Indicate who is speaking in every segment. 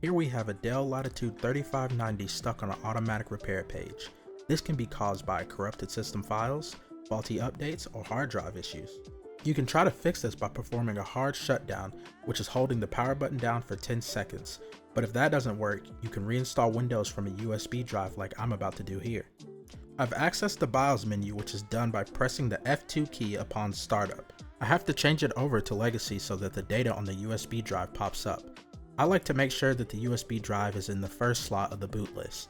Speaker 1: Here we have a Dell Latitude 3590 stuck on an automatic repair page. This can be caused by corrupted system files, faulty updates, or hard drive issues. You can try to fix this by performing a hard shutdown, which is holding the power button down for 10 seconds. But if that doesn't work, you can reinstall Windows from a USB drive like I'm about to do here. I've accessed the BIOS menu, which is done by pressing the F2 key upon startup. I have to change it over to Legacy so that the data on the USB drive pops up. I like to make sure that the USB drive is in the first slot of the boot list.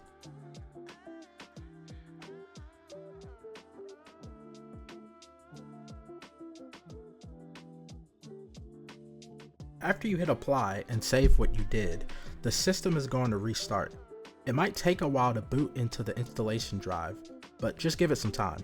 Speaker 1: After you hit apply and save what you did, the system is going to restart. It might take a while to boot into the installation drive, but just give it some time.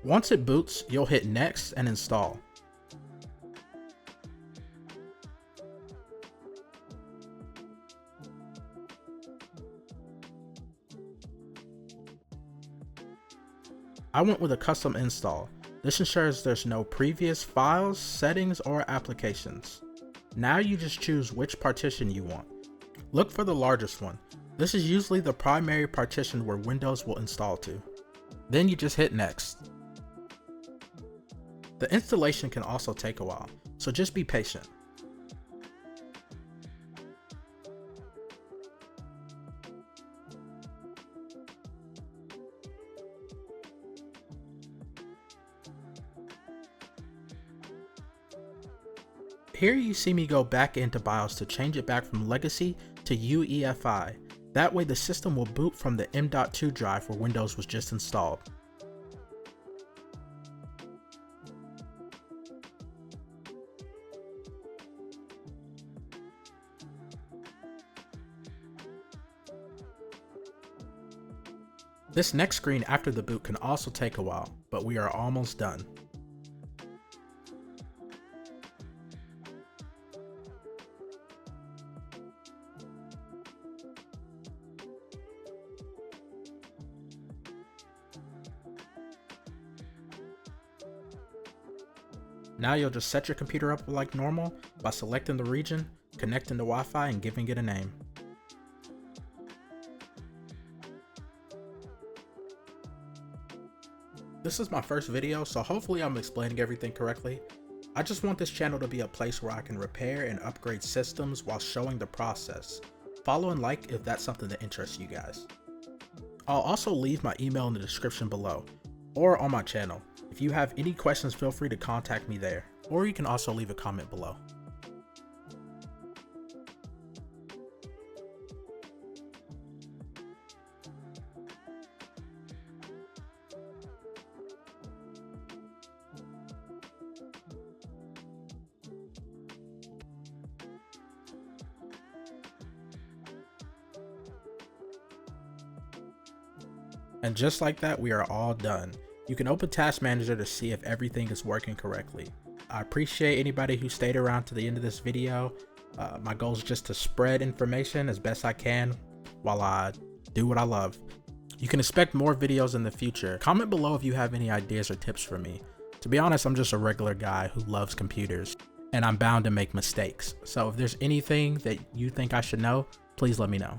Speaker 1: Once it boots, you'll hit next and install. I went with a custom install. This ensures there's no previous files, settings, or applications. Now you just choose which partition you want. Look for the largest one. This is usually the primary partition where Windows will install to. Then you just hit next. The installation can also take a while, so just be patient. Here you see me go back into BIOS to change it back from Legacy to UEFI. That way the system will boot from the M.2 drive where Windows was just installed. This next screen after the boot can also take a while, but we are almost done. Now you'll just set your computer up like normal by selecting the region, connecting to Wi-Fi, and giving it a name. This is my first video, so hopefully I'm explaining everything correctly. I just want this channel to be a place where I can repair and upgrade systems while showing the process. Follow and like if that's something that interests you guys. I'll also leave my email in the description below, or on my channel. If you have any questions, feel free to contact me there, or you can also leave a comment below. And just like that, we are all done. You can open Task Manager to see if everything is working correctly. I appreciate anybody who stayed around to the end of this video. My goal is just to spread information as best I can while I do what I love. You can expect more videos in the future. Comment below if you have any ideas or tips for me. To be honest, I'm just a regular guy who loves computers, and I'm bound to make mistakes. So if there's anything that you think I should know, please let me know.